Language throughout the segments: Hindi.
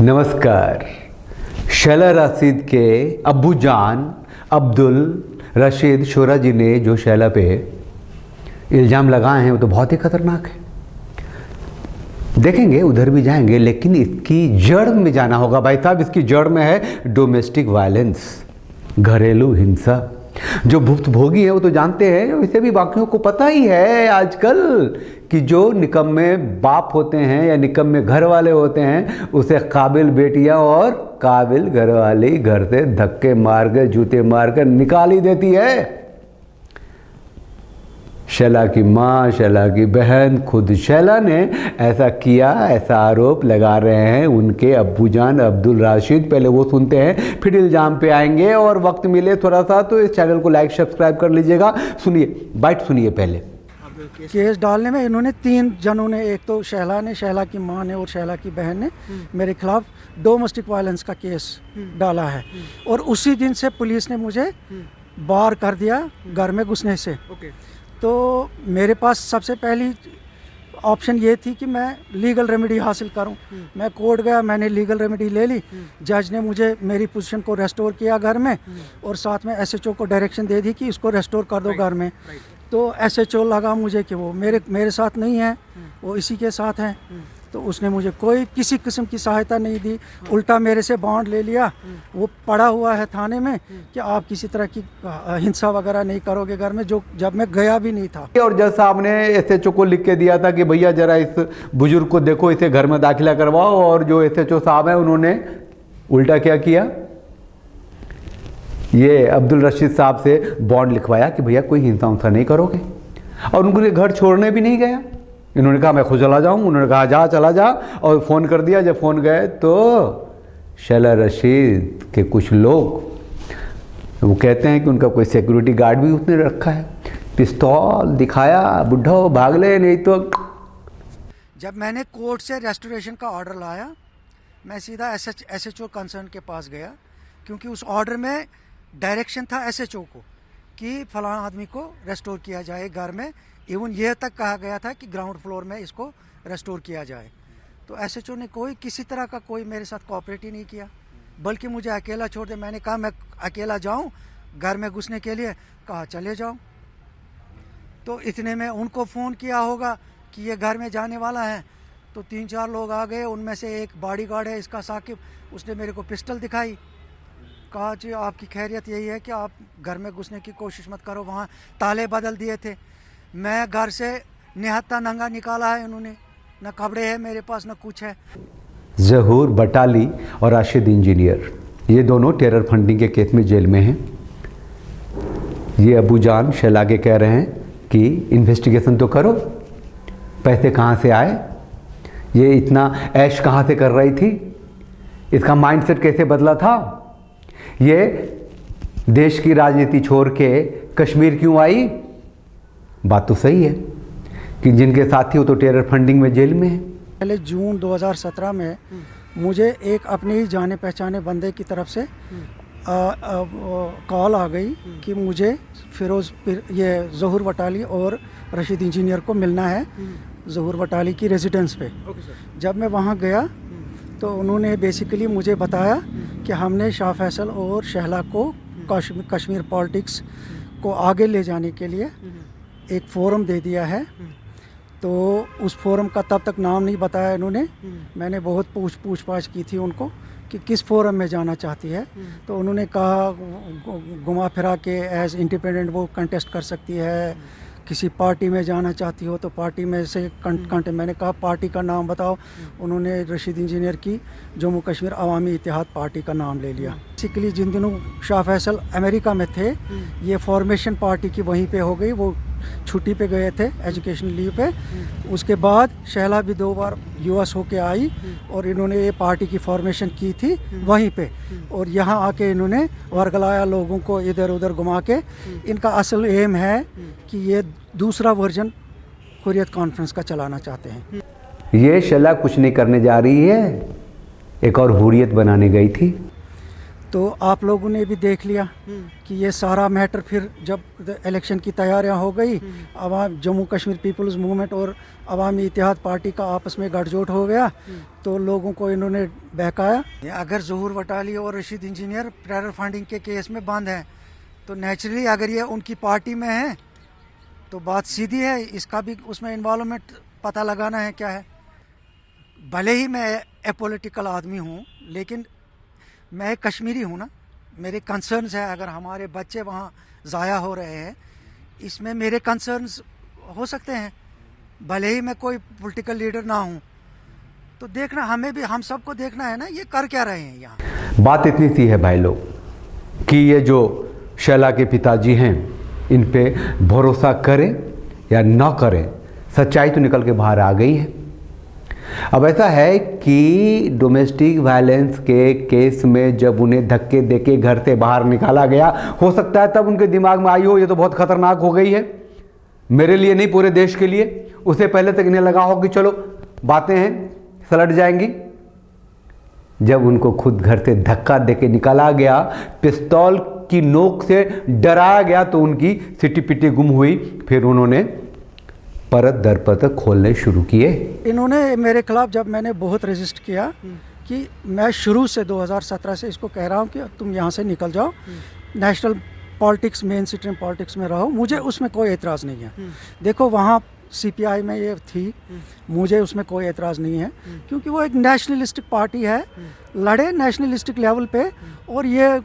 नमस्कार। शैला राशिद के अब्बू जान अब्दुल रशीद शोरा जी ने जो शैला पे इल्ज़ाम लगाए हैं वो तो बहुत ही खतरनाक है। देखेंगे, उधर भी जाएंगे, लेकिन इसकी जड़ में जाना होगा भाई साहब। इसकी जड़ में है डोमेस्टिक वायलेंस, घरेलू हिंसा। जो भुक्तभोगी है वो तो जानते हैं, वैसे भी बाकियों को पता ही है आजकल कि जो निकम्मे बाप होते हैं या निकम्मे घर वाले होते हैं उसे काबिल बेटियां और काबिल घरवाली घर से धक्के मार कर जूते मार कर निकाल ही देती है। शैला की माँ, शैला की बहन, खुद शैला ने ऐसा किया, ऐसा आरोप लगा रहे हैं उनके अब्बू जान अब्दुल राशिद। पहले वो सुनते हैं, फिर इल्ज़ाम पे आएंगे। और वक्त मिले थोड़ा सा तो इस चैनल को लाइक सब्सक्राइब कर लीजिएगा। सुनिए, बाइट सुनिए। पहले केस डालने में इन्होंने 3 जनों ने, एक तो शैला ने, शैला की माँ ने और शैला की बहन ने मेरे खिलाफ डोमेस्टिक वायलेंस का केस डाला है। और उसी दिन से पुलिस ने मुझे बार कर दिया घर में घुसने से। तो मेरे पास सबसे पहली ऑप्शन ये थी कि मैं लीगल रेमेडी हासिल करूं। मैं कोर्ट गया, मैंने लीगल रेमेडी ले ली। जज ने मुझे मेरी पोजीशन को रेस्टोर किया घर में, और साथ में एसएचओ को डायरेक्शन दे दी कि इसको रेस्टोर कर दो घर में। तो एसएचओ लगा मुझे कि वो मेरे साथ नहीं है, वो इसी के साथ हैं। तो उसने मुझे कोई किसी किस्म की सहायता नहीं दी, उल्टा मेरे से बॉन्ड ले लिया। वो पड़ा हुआ है थाने में कि आप किसी तरह की हिंसा वगैरह नहीं करोगे घर में, जो जब मैं गया भी नहीं था। और जज साहब ने एसएचओ को लिख के दिया था कि भैया जरा इस बुजुर्ग को देखो, इसे घर में दाखिला करवाओ। और जो एसएचओ साहब है उन्होंने उल्टा क्या किया, ये अब्दुल रशीद साहब से बॉन्ड लिखवाया कि भैया कोई हिंसा उंसा नहीं करोगे। और उनको घर छोड़ने भी नहीं गया। इन्होंने कहा मैं खुद चला जाऊँ, उन्होंने कहा जा चला जा, और फ़ोन कर दिया। जब फ़ोन गए तो शैला रशीद के कुछ लोग वो कहते हैं कि उनका कोई सिक्योरिटी गार्ड भी उसने रखा है, पिस्तौल दिखाया, बुढ़ो भाग ले नहीं तो। जब मैंने कोर्ट से रेस्टोरेशन का ऑर्डर लाया, मैं सीधा एसएचओ कंसर्न के पास गया, क्योंकि उस ऑर्डर में डायरेक्शन था एसएचओ को कि फलाना आदमी को रेस्टोर किया जाए घर में। इवन यह तक कहा गया था कि ग्राउंड फ्लोर में इसको रेस्टोर किया जाए। तो एसएचओ ने किसी तरह का कोई मेरे साथ कोऑपरेट ही नहीं किया, बल्कि मुझे अकेला छोड़ दे। मैंने कहा मैं अकेला जाऊं घर में घुसने के लिए, कहा चले जाओ। तो इतने में उनको फ़ोन किया होगा कि ये घर में जाने वाला है। तो 3-4 लोग आ गए, उनमें से एक बॉडीगार्ड है इसका साकिब, उसने मेरे को पिस्टल दिखाई। कहा जी आपकी खैरियत यही है कि आप घर में घुसने की कोशिश मत करो। वहाँ ताले बदल दिए थे। मैं घर से निहत्था नंगा निकाला है इन्होंने, न कपड़े है मेरे पास न कुछ है। ज़हूर बटाली और राशिद इंजीनियर, ये दोनों टेरर फंडिंग के केस में जेल में हैं। ये अबू जान शैला के कह रहे हैं कि इन्वेस्टिगेशन तो करो, पैसे कहाँ से आए, ये इतना ऐश कहाँ से कर रही थी, इसका माइंडसेट कैसे बदला था, ये देश की राजनीति छोड़ के कश्मीर क्यों आई। बात तो सही है कि जिनके साथी हो तो टेरर फंडिंग में जेल में है। पहले जून 2017 में मुझे एक अपने ही जाने पहचाने बंदे की तरफ से कॉल आ गई कि मुझे ये ज़हूर बटाली और रशीद इंजीनियर को मिलना है ज़हूर बटाली की रेजिडेंस पे। जब मैं वहाँ गया तो उन्होंने बेसिकली मुझे बताया कि हमने शाह फैसल और शैला को कश्मीर पॉलिटिक्स को आगे ले जाने के लिए एक फोरम दे दिया है। तो उस फोरम का तब तक नाम नहीं बताया इन्होंने। मैंने बहुत पूछ-पाछ की थी उनको कि किस फोरम में जाना चाहती है। तो उन्होंने कहा घुमा फिरा के एज इंडिपेंडेंट वो कंटेस्ट कर सकती है, किसी पार्टी में जाना चाहती हो तो पार्टी में से मैंने कहा पार्टी का नाम बताओ। उन्होंने रशीद इंजीनियर की जम्मू कश्मीर अवामी इत्तेहाद पार्टी का नाम ले लिया। बेसिकली जिन दिनों शाह फैसल अमेरिका में थे, ये फॉर्मेशन पार्टी की वहीं पे हो गई। वो छुट्टी पे गए थे एजुकेशन लीव पे। उसके बाद शैला भी 2 बार यूएस होके आई और इन्होंने ये पार्टी की फॉर्मेशन की थी वहीं पे। और यहाँ आके इन्होंने वर्गलाया लोगों को इधर उधर घुमा के। इनका असल एम है कि ये दूसरा वर्जन हुर्रियत कॉन्फ्रेंस का चलाना चाहते हैं। ये शैला कुछ नहीं करने जा रही है, एक और हुर्रियत बनाने गई थी। तो आप लोगों ने भी देख लिया कि ये सारा मैटर फिर जब इलेक्शन की तैयारियां हो गई, अवाम जम्मू कश्मीर पीपल्स मूवमेंट और अवामी इत्तेहाद पार्टी का आपस में गठजोड़ हो गया, तो लोगों को इन्होंने बहकाया। अगर ज़हूर वटाली और रशीद इंजीनियर टेरर फंडिंग के केस में बंद हैं, तो नेचुरली अगर ये उनकी पार्टी में है तो बात सीधी है, इसका भी उसमें इन्वॉल्वमेंट पता लगाना है क्या है। भले ही मैं एपॉलिटिकल आदमी हूँ, लेकिन मैं एक कश्मीरी हूँ ना, मेरे कंसर्न्स है। अगर हमारे बच्चे वहाँ ज़ाया हो रहे हैं, इसमें मेरे कंसर्न्स हो सकते हैं, भले ही मैं कोई पॉलिटिकल लीडर ना हूँ। तो देखना हमें भी, हम सबको देखना है ना, ये कर क्या रहे हैं यहाँ। बात इतनी सी है भाई लोग कि ये जो शैला के पिताजी हैं, इन पे भरोसा करें या ना करें, सच्चाई तो निकल के बाहर आ गई है। अब ऐसा है कि डोमेस्टिक वायलेंस के केस में जब उन्हें धक्के देके घर से बाहर निकाला गया, हो सकता है तब उनके दिमाग में आई हो ये तो बहुत खतरनाक हो गई है, मेरे लिए नहीं पूरे देश के लिए। उससे पहले तक इन्हें लगा हो कि चलो बातें हैं, सलट जाएंगी। जब उनको खुद घर से धक्का देके निकाला गया, पिस्तौल की नोक से डराया गया, तो उनकी सिटी पिटी गुम हुई। फिर उन्होंने परत दर परत खोलने शुरू किए। इन्होंने मेरे खिलाफ, जब मैंने बहुत रेजिस्ट किया कि मैं शुरू से 2017 से इसको कह रहा हूँ कि तुम यहाँ से निकल जाओ, national politics, main stream politics में रहो, मुझे उसमें कोई एतराज़ नहीं है। देखो वहाँ CPI में ये थी, मुझे उसमें कोई एतराज़ नहीं है, क्योंकि वो एक नेशनलिस्टिक पार्टी है, लड़े नेशनलिस्टिक लेवल पे। और ये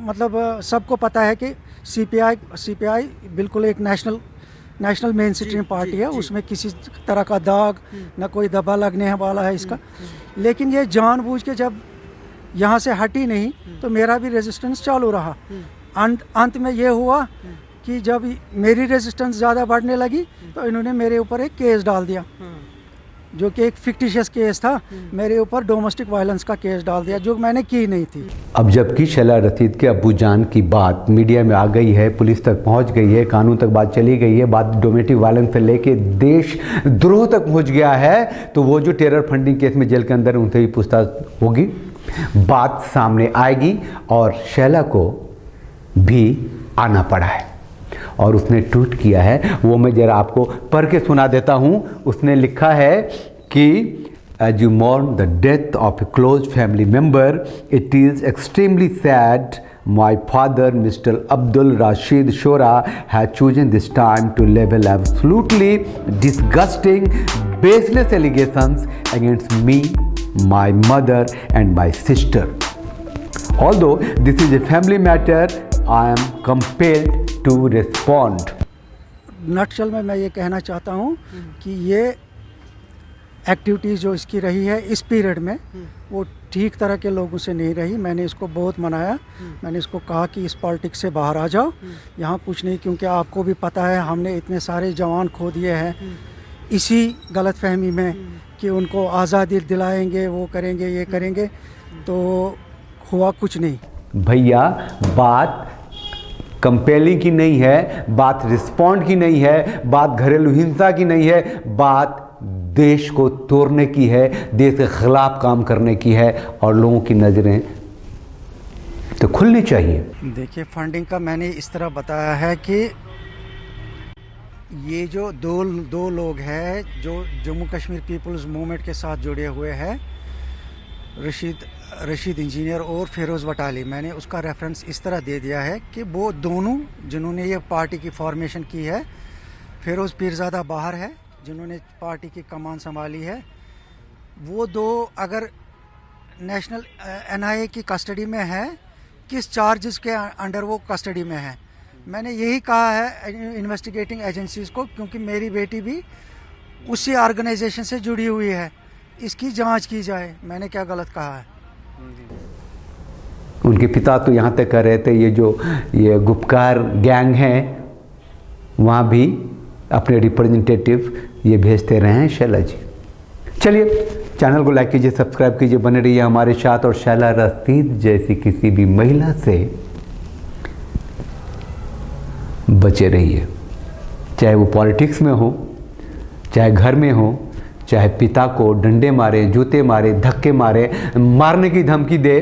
मतलब सबको पता है कि CPI बिल्कुल एक नेशनल मेन स्ट्रीम पार्टी है, उसमें किसी तरह का दाग न कोई दबा लगने वाला है इसका। लेकिन ये जानबूझ के जब यहाँ से हटी नहीं, तो मेरा भी रेजिस्टेंस चालू रहा। अंत में ये हुआ कि जब मेरी रेजिस्टेंस ज़्यादा बढ़ने लगी, तो इन्होंने मेरे ऊपर एक केस डाल दिया, जो कि एक फिक्टिशियस केस था। मेरे ऊपर डोमेस्टिक वायलेंस का केस डाल दिया, जो मैंने की नहीं थी। अब जबकि शैला रशीद के अब्बू जान की बात मीडिया में आ गई है, पुलिस तक पहुंच गई है, कानून तक बात चली गई है, बात डोमेस्टिक वायलेंस से लेके देश द्रोह तक पहुंच गया है, तो वो जो टेरर फंडिंग केस में जेल के अंदर, उनसे भी पूछताछ होगी, बात सामने आएगी। और शैला को भी आना पड़ा है और उसने ट्वीट किया है, वो मैं जरा आपको पढ़ के सुना देता हूँ। उसने लिखा है कि as you mourn the death of a close family member, it is extremely sad my father, Mr. Abdul Rashid Shora, has chosen this time to level absolutely disgusting, baseless allegations against me, my mother and my sister. Although this is a family matter, I am compelled to respond. Nutshell में मैं ये कहना चाहता हूँ कि ये एक्टिविटीज़ जो इसकी रही है इस पीरियड में, वो ठीक तरह के लोगों से नहीं रही। मैंने इसको बहुत मनाया, मैंने इसको कहा कि इस पॉलिटिक्स से बाहर आ जाओ, यहाँ कुछ नहीं, क्योंकि आपको भी पता है हमने इतने सारे जवान खो दिए हैं इसी गलतफहमी में कि उनको आज़ादी दिलाएंगे, वो करेंगे, ये करेंगे, तो हुआ कुछ नहीं। भैया बात कंपेलिंग की नहीं है, बात रिस्पॉन्ड की नहीं है, बात घरेलू हिंसा की नहीं है, बात देश को तोड़ने की है, देश के खिलाफ काम करने की है। और लोगों की नज़रें तो खुलनी चाहिए। देखिए, फंडिंग का मैंने इस तरह बताया है कि ये जो दो लोग हैं जो जम्मू कश्मीर पीपल्स मूवमेंट के साथ जुड़े हुए हैं, रशीद इंजीनियर और फिरोज़ वटाली, मैंने उसका रेफरेंस इस तरह दे दिया है कि वो दोनों जिन्होंने ये पार्टी की फॉर्मेशन की है, फिरोज़ पीरज़ादा बाहर है जिन्होंने पार्टी की कमान संभाली है, वो दो अगर नेशनल NIA की कस्टडी में है, किस चार्जेस के अंडर वो कस्टडी में है। मैंने यही कहा है इन्वेस्टिगेटिंग एजेंसीज़ को, क्योंकि मेरी बेटी भी उसी ऑर्गेनाइजेशन से जुड़ी हुई है, इसकी जांच की जाए। मैंने क्या गलत कहा है? उनके पिता तो यहाँ तक कह रहे थे ये गुपकार गैंग हैं, वहाँ भी अपने रिप्रेजेंटेटिव ये भेजते रहे हैं शैला जी। चलिए, चैनल को लाइक कीजिए, सब्सक्राइब कीजिए, बने रहिए हमारे साथ। और शैला रशीद जैसी किसी भी महिला से बचे रहिए, चाहे वो पॉलिटिक्स में हो, चाहे घर में हो, चाहे पिता को डंडे मारे, जूते मारे, धक्के मारे, मारने की धमकी दे,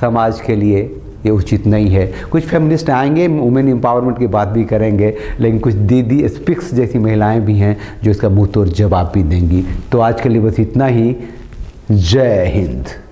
समाज के लिए ये उचित नहीं है। कुछ फेमिनिस्ट आएंगे, वुमेन एम्पावरमेंट की बात भी करेंगे, लेकिन कुछ दीदी स्पिक्स जैसी महिलाएं भी हैं जो इसका मुंह तोड़ जवाब भी देंगी। तो आज के लिए बस इतना ही। जय हिंद।